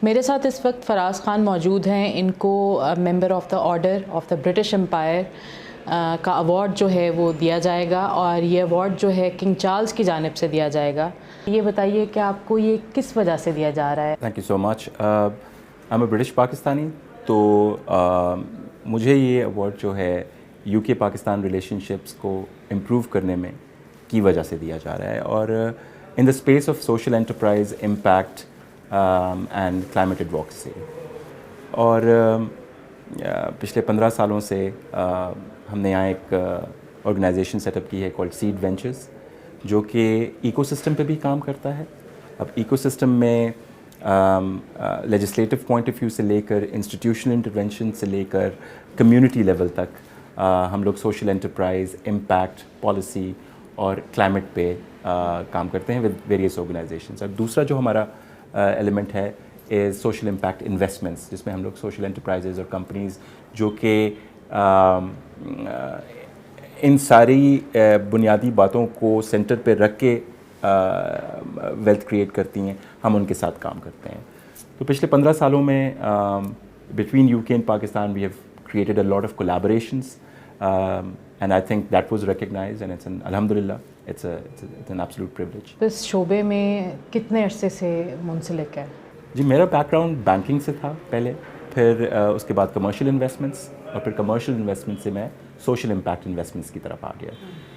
میرے ساتھ اس وقت فراز خان موجود ہیں. ان کو member of the order of the British umpire کا ایوارڈ جو ہے وہ دیا جائے گا، اور یہ ایوارڈ جو ہے کنگ چارلز کی جانب سے دیا جائے گا. یہ بتائیے کہ آپ کو یہ کس وجہ سے دیا جا رہا ہے؟ Thank you so much. I am a British Pakistani. تو مجھے یہ ایوارڈ جو ہے یو کے پاکستان ریلیشن شپس کو امپروو کرنے میں کی وجہ سے دیا جا رہا ہے، اور in the space of social enterprise, impact and climate advocacy. اور پچھلے 15 سالوں سے ہم نے یہاں ایک آرگنائزیشن سیٹ اپ کی ہے کالڈ سیڈ وینچرز، جو کہ ایکو سسٹم پہ بھی کام کرتا ہے. اب ایکو سسٹم میں لیجسلیٹو پوائنٹ آف ویو سے لے کر انسٹیٹیوشنل انٹرونشن سے لے کر کمیونٹی لیول تک ہم لوگ سوشل انٹرپرائز، امپیکٹ، پالیسی اور کلائمیٹ پہ کام کرتے ہیں ود ویریس آرگنائزیشنس. اور دوسرا جو ہمارا ایلیمنٹ ہے از سوشل امپیکٹ انویسٹمنٹس، جس میں ہم لوگ سوشل انٹرپرائزز اور کمپنیز جو کہ ان ساری بنیادی باتوں کو سینٹر پہ رکھ کے ویلتھ کریٹ کرتی ہیں، ہم ان کے ساتھ کام کرتے ہیں. تو پچھلے 15 سالوں میں between U K and Pakistan we have created a lot of collaborations, and I think that was recognized, and it's alhamdulillah it's an absolute privilege. اس شعبے میں کتنے عرصے سے منسلک ہے؟ جی میرا بیک گراؤنڈ بینکنگ سے تھا پہلے، پھر اس کے بعد کمرشل انویسٹمنٹس، اور پھر کمرشل انویسٹمنٹ سے میں سوشل امپیکٹ انویسٹمنٹس کی طرف آ گیا.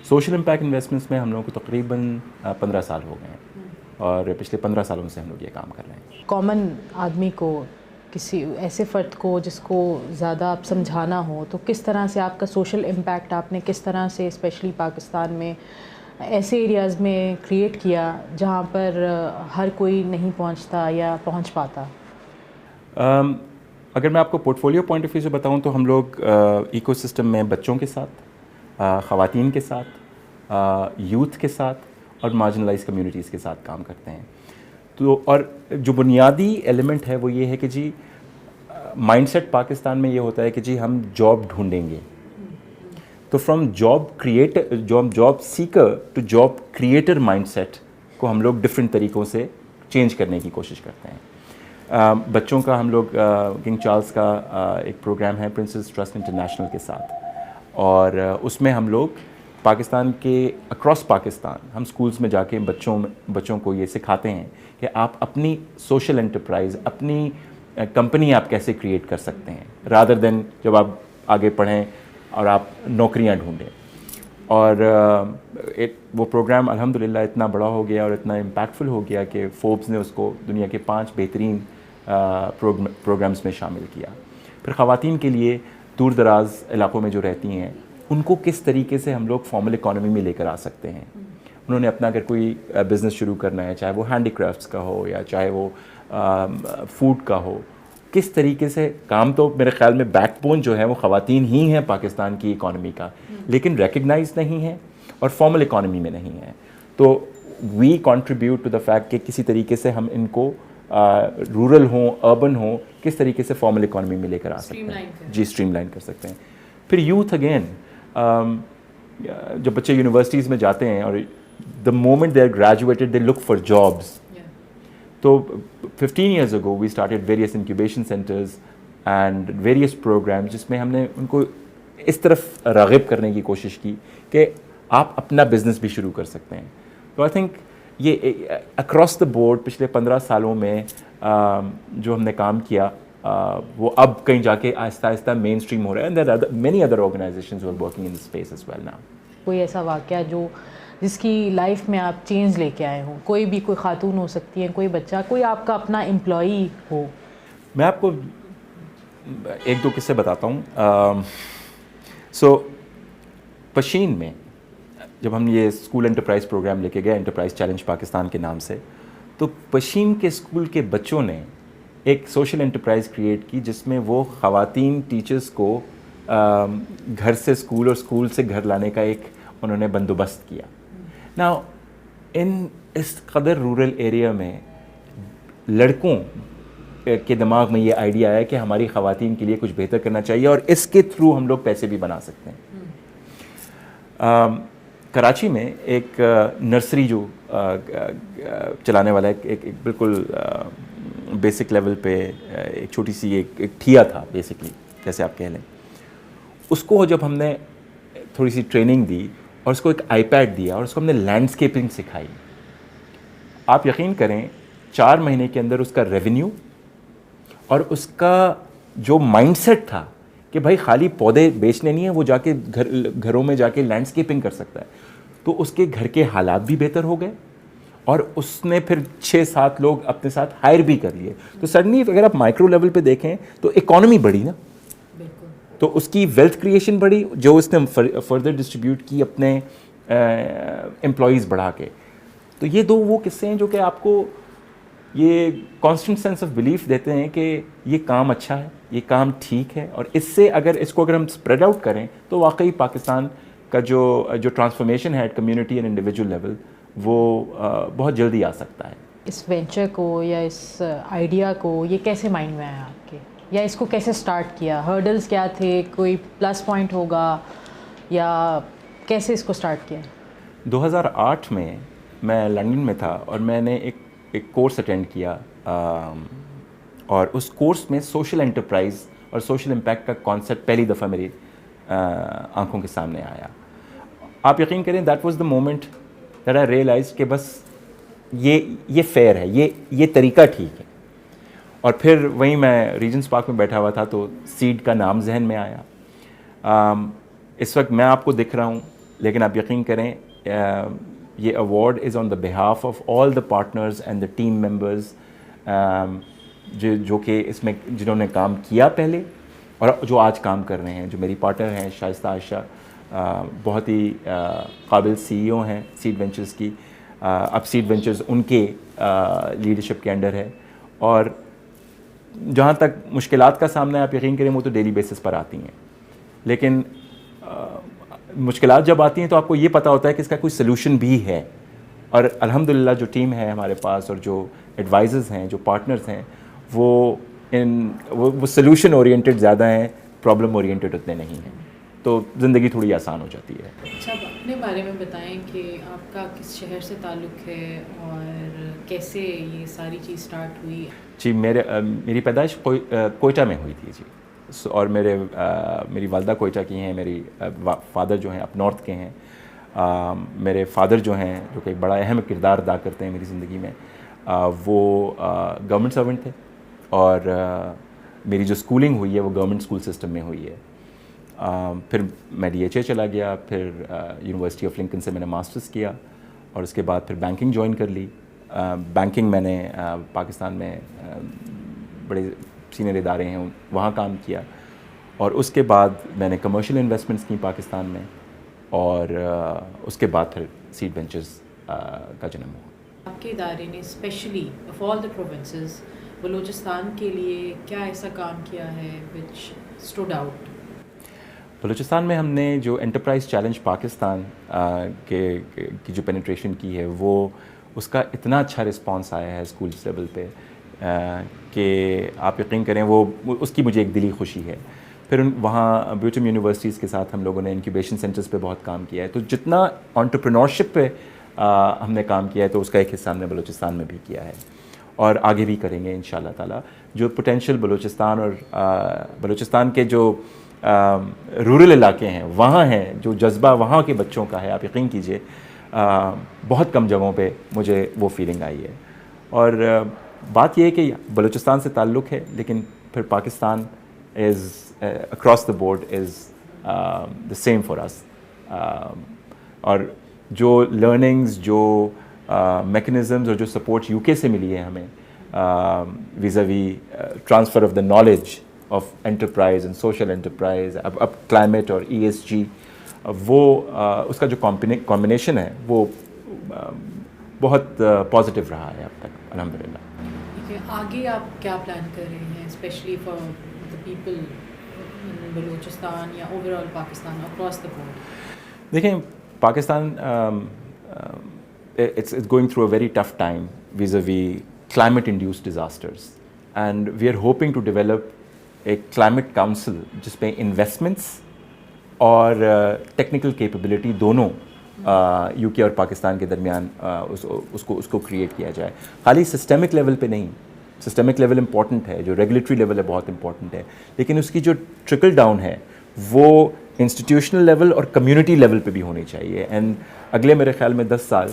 سوشل امپیکٹ انویسٹمنٹس میں ہم لوگوں کو تقریباً 15 سال ہو گئے ہیں، اور پچھلے 15 سالوں سے ہم لوگ یہ کام کر رہے ہیں. کامن آدمی کو، کسی ایسے فرد کو جس کو زیادہ آپ سمجھانا ہو، تو کس طرح سے آپ کا سوشل امپیکٹ آپ نے کس طرح سے اسپیشلی پاکستان میں ایسے ایریاز میں کریٹ کیا جہاں پر ہر کوئی نہیں پہنچتا یا پہنچ پاتا؟ اگر میں آپ کو portfolio point of view سے بتاؤں تو ہم لوگ ایکو سسٹم میں بچوں کے ساتھ، خواتین کے ساتھ، یوتھ کے ساتھ اور مارجنلائز کمیونٹیز کے ساتھ کام کرتے ہیں. تو اور جو بنیادی ایلیمنٹ ہے وہ یہ ہے کہ جی مائنڈ سیٹ پاکستان میں یہ ہوتا ہے کہ جی ہم جاب ڈھونڈیں گے. تو from job seeker to job creator mindset کو ہم لوگ ڈفرینٹ طریقوں سے چینج کرنے کی کوشش کرتے ہیں. بچوں کا ہم لوگ کنگ چارلز کا ایک پروگرام ہے پرنسز ٹرسٹ انٹرنیشنل کے ساتھ، اور اس میں ہم لوگ پاکستان کے اکراس پاکستان ہم سکولز میں جا کے بچوں کو یہ سکھاتے ہیں کہ آپ اپنی سوشل انٹرپرائز، اپنی کمپنی آپ کیسے کریٹ کر سکتے ہیں، رادر دین جب آپ آگے پڑھیں اور آپ نوکریاں ڈھونڈیں. اور وہ پروگرام الحمدللہ اتنا بڑا ہو گیا اور اتنا امپیکٹفل ہو گیا کہ فوربس نے اس کو دنیا کے 5 بہترین پروگرامز میں شامل کیا. پھر خواتین کے لیے دور دراز علاقوں میں جو رہتی ہیں ان کو کس طریقے سے ہم لوگ فارمل اکانومی میں لے کر آ سکتے ہیں. انہوں نے اپنا اگر کوئی بزنس شروع کرنا ہے، چاہے وہ ہینڈی کرافٹس کا ہو یا چاہے وہ فوڈ کا ہو، کس طریقے سے کام، تو میرے خیال میں بیک بون جو ہے وہ خواتین ہی ہیں پاکستان کی اکانومی کا، لیکن ریکگنائز نہیں ہے اور فارمل اکانومی میں نہیں ہے. تو we contribute to the fact کہ کسی طریقے سے ہم ان کو رورل ہوں، اربن ہوں، کس طریقے سے فارمل اکانومی میں لے کر آ سکتے ہیں. جی اسٹریم لائن کر سکتے ہیں. پھر یوتھ اگین، جب بچے یونیورسٹیز میں جاتے ہیں اور the moment they are graduated they look for jobs. تو 15 years ago we started various incubation centers and various programs جس میں ہم نے ان کو اس طرف راغب کرنے کی کوشش کی کہ آپ اپنا بزنس بھی شروع کر سکتے ہیں. تو آئی تھنک یہ اکراس دا بورڈ پچھلے 15 سالوں میں جو ہم نے کام کیا وہ اب کہیں جا کے آہستہ آہستہ مین اسٹریم ہو رہا ہے. and there are many other organizations who are working in this space as well now. کوئی ایسا واقعہ جس کی لائف میں آپ چینج لے کے آئے ہوں؟ کوئی بھی، کوئی خاتون ہو سکتی ہے، کوئی بچہ، کوئی آپ کا اپنا امپلائی ہو. میں آپ کو 1-2 قصے بتاتا ہوں. سو پشین میں جب ہم یہ اسکول انٹرپرائز پروگرام لے کے گئے، انٹرپرائز چیلنج پاکستان کے نام سے، تو پشین کے اسکول کے بچوں نے ایک سوشل انٹرپرائز کریٹ کی جس میں وہ خواتین ٹیچرز کو گھر سے اسکول اور اسکول سے گھر لانے کا ایک انہوں نے بندوبست کیا. نا اس قدر رورل ایریا میں لڑکوں کے دماغ میں یہ آئیڈیا آیا کہ ہماری خواتین کے لیے کچھ بہتر کرنا چاہیے اور اس کے تھرو ہم لوگ پیسے بھی بنا سکتے ہیں. کراچی میں ایک نرسری جو چلانے والا ایک بالکل بیسک لیول پہ ایک چھوٹی سی ایک ٹھیا تھا بیسکلی جیسے آپ کہہ لیں. اس کو جب ہم نے تھوڑی سی ٹریننگ دی اور اس کو ایک آئی پیڈ دیا اور اس کو ہم نے لینڈسکیپنگ سکھائی, آپ یقین کریں 4 مہینے کے اندر اس کا ریونیو اور اس کا جو مائنڈ سیٹ تھا کہ بھائی خالی پودے بیچنے نہیں ہیں, وہ جا کے گھروں میں جا کے لینڈسکیپنگ کر سکتا ہے, تو اس کے گھر کے حالات بھی بہتر ہو گئے اور اس نے پھر 6-7 لوگ اپنے ساتھ ہائر بھی کر لیے. تو سڈنلی اگر آپ مائکرو لیول پہ دیکھیں تو اکانومی بڑھی نا, تو اس کی ویلتھ کریشن بڑھی جو اس نے فردر ڈسٹریبیوٹ کی اپنے امپلائیز بڑھا کے. تو یہ 2 وہ قصے ہیں جو کہ آپ کو یہ کانسٹنٹ سینس آف بلیف دیتے ہیں کہ یہ کام اچھا ہے, یہ کام ٹھیک ہے, اور اس سے اس کو ہم اسپریڈ آؤٹ کریں تو واقعی پاکستان کا جو ٹرانسفارمیشن ہے at community and individual level وہ بہت جلدی آ سکتا ہے. اس وینچر کو یا اس آئیڈیا کو یہ کیسے مائنڈ میں آیا آپ کے, یا اس کو کیسے سٹارٹ کیا, ہرڈلز کیا تھے, کوئی پلس پوائنٹ ہوگا, یا کیسے اس کو سٹارٹ کیا؟ 2008 میں میں لنڈن میں تھا اور میں نے ایک کورس اٹینڈ کیا, اور اس کورس میں سوشل انٹرپرائز اور سوشل امپیکٹ کا کانسیپٹ پہلی دفعہ میری آنکھوں کے سامنے آیا. آپ یقین کریں that was the moment that I realize کہ بس یہ فیئر ہے, یہ طریقہ ٹھیک ہے. اور پھر وہیں میں ریجنس پارک میں بیٹھا ہوا تھا تو سیڈ کا نام ذہن میں آیا. اس وقت میں آپ کو دکھ رہا ہوں, لیکن آپ یقین کریں یہ award is on the behalf of all the partners and the team members جو کہ اس میں جنہوں نے کام کیا پہلے اور جو آج کام کر رہے ہیں. جو میری پارٹنر ہیں شائستہ عائشہ, بہت ہی قابل CEO ہیں سیڈ وینچرز کی. اب سیڈ وینچرز ان کے لیڈرشپ کے انڈر ہے, اور جہاں تک مشکلات کا سامنا ہے آپ یقین کریں وہ تو ڈیلی بیسس پر آتی ہیں, لیکن مشکلات جب آتی ہیں تو آپ کو یہ پتہ ہوتا ہے کہ اس کا کوئی سلوشن بھی ہے. اور الحمدللہ جو ٹیم ہے ہمارے پاس اور جو ایڈوائزرز ہیں, جو پارٹنرز ہیں, وہ سلوشن اورینٹڈ زیادہ ہیں, پرابلم اورینٹڈ اتنے نہیں ہیں, تو زندگی تھوڑی آسان ہو جاتی ہے. اچھا, آپ اپنے بارے میں بتائیں کہ آپ کا کس شہر سے تعلق ہے اور کیسے یہ ساری چیز سٹارٹ ہوئی؟ جی میری پیدائش کوئٹہ میں ہوئی تھی جی, اور میری والدہ کوئٹہ کی ہیں, میری فادر جو ہیں اپ نارتھ کے ہیں. میرے فادر جو ہیں جو کہ ایک بڑا اہم کردار ادا کرتے ہیں میری زندگی میں, وہ گورنمنٹ سرونٹ تھے, اور میری جو اسکولنگ ہوئی ہے وہ گورنمنٹ اسکول سسٹم میں ہوئی ہے. پھر میں DHA چلا گیا, پھر یونیورسٹی آف لنکن سے میں نے ماسٹرز کیا, اور اس کے بعد پھر بینکنگ جوائن کر لی. بینکنگ میں نے پاکستان میں بڑے سینئر ادارے ہیں وہاں کام کیا, اور اس کے بعد میں نے کمرشل انویسٹمنٹس کی پاکستان میں, اور اس کے بعد پھر سیڈ وینچرز کا جنم ہوا. آپ کے ادارے نے specially of all the provinces Balochistan کے لیے کیا ایسا کام کیا ہے وچ اسٹوڈ آؤٹ؟ بلوچستان میں ہم نے جو انٹرپرائز چیلنج پاکستان کی جو پینیٹریشن کی ہے, وہ اس کا اتنا اچھا رسپانس آیا ہے اسکول لیول پہ کہ آپ یقین کریں وہ اس کی مجھے ایک دلی خوشی ہے. پھر وہاں بیوٹم یونیورسٹیز کے ساتھ ہم لوگوں نے انکیوبیشن سینٹرز پہ بہت کام کیا ہے. تو جتنا انٹرپرینورشپ پہ ہم نے کام کیا ہے تو اس کا ایک حصہ ہم نے بلوچستان میں بھی کیا ہے, اور آگے بھی کریں گے انشاءاللہ تعالیٰ. جو پوٹینشیل بلوچستان اور بلوچستان کے جو رورل علاقے ہیں وہاں ہیں, جو جذبہ وہاں کے بچوں کا ہے, آپ یقین کیجئے بہت کم جگہوں پہ مجھے وہ فیلنگ آئی ہے. اور بات یہ ہے کہ بلوچستان سے تعلق ہے, لیکن پھر پاکستان از across the board is the same for us. اور جو لرننگز, جو میکنزمز اور جو سپورٹ UK سے ملی ہے ہمیں vis-a-vis transfer of the knowledge of enterprise and social enterprise, اب کلائمیٹ اور ESG, وہ اس کا جو کمبینیشن ہے وہ بہت پازیٹیو رہا ہے اب تک الحمدللہ. آگے آپ کیا پلان کر رہے ہیں specially for the people Balochistan یا overall Pakistan across the board? دیکھیں Pakistan it's going through a very tough time vis-a-vis climate induced disasters, and we are hoping to develop a climate council جس پہ انویسٹمنٹس اور technical capability دونوں UK اور پاکستان کے درمیان اس کو کریٹ کیا جائے. خالی سسٹمک لیول پہ نہیں, سسٹمک لیول امپورٹنٹ ہے, جو ریگولیٹری لیول ہے بہت امپورٹنٹ ہے, لیکن اس کی جو ٹرکل ڈاؤن ہے وہ انسٹیٹیوشنل لیول اور کمیونٹی لیول پہ بھی ہونی چاہیے. اینڈ اگلے میرے خیال میں 10 سال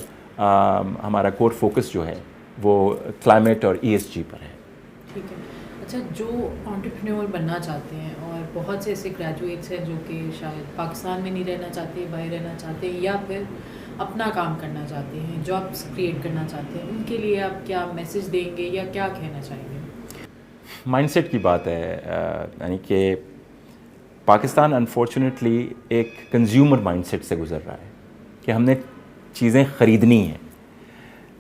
ہمارا کور فوکس جو ہے وہ کلائمیٹ اور ESG پر ہے. ٹھیک ہے. اچھا, جو انٹرپرینور بننا چاہتے ہیں اور بہت سے ایسے گریجویٹس ہیں جو کہ شاید پاکستان میں نہیں رہنا چاہتے, باہر رہنا چاہتے ہیں, یا پھر اپنا کام کرنا چاہتے ہیں, جابس کریٹ کرنا چاہتے ہیں, ان کے لیے آپ کیا میسج دیں گے یا کیا کہنا چاہیں گے؟ مائنڈ سیٹ کی بات ہے, یعنی کہ پاکستان انفارچونیٹلی ایک کنزیومر مائنڈ سیٹ سے گزر رہا ہے کہ ہم نے چیزیں خریدنی ہیں.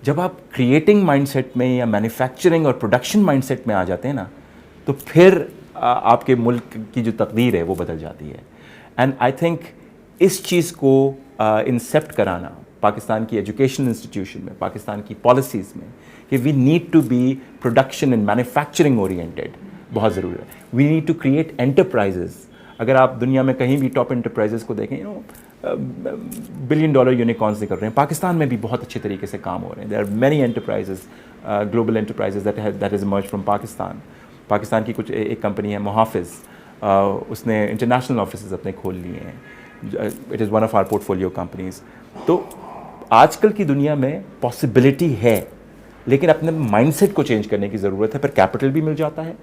جب آپ کریٹنگ مائنڈ سیٹ میں یا مینوفیکچرنگ اور پروڈکشن مائنڈ سیٹ میں آ جاتے ہیں نا, تو پھر آپ کے ملک کی جو تقدیر ہے وہ بدل جاتی ہے. اینڈ آئی تھنک اس چیز کو انسیپٹ کرانا پاکستان کی ایجوکیشن انسٹیٹیوشن میں, پاکستان کی پالیسیز میں, کہ we need to be production and manufacturing oriented بہت ضروری ہے. We need to create enterprises. اگر آپ دنیا میں کہیں بھی ٹاپ انٹرپرائزز کو دیکھیں, $1 بلین یونیکارنز نکل رہے ہیں, پاکستان میں بھی بہت اچھے طریقے سے کام ہو رہے ہیں. There are many enterprises, global enterprises that has emerge from Pakistan. Pakistan کی کچھ ایک کمپنی ہے محافظ, اس نے انٹرنیشنل آفیسز اپنے کھول لیے ہیں. It is one of our portfolio companies. تو آج کل کی دنیا میں پاسبلٹی ہے, لیکن اپنے مائنڈ سیٹ کو چینج کرنے کی ضرورت ہے. پھر کیپٹل بھی مل جاتا ہے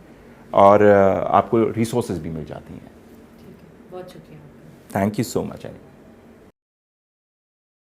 اور آپ کو ریسورسز بھی مل جاتی ہیں. بہت شکریہ. Thank you so much.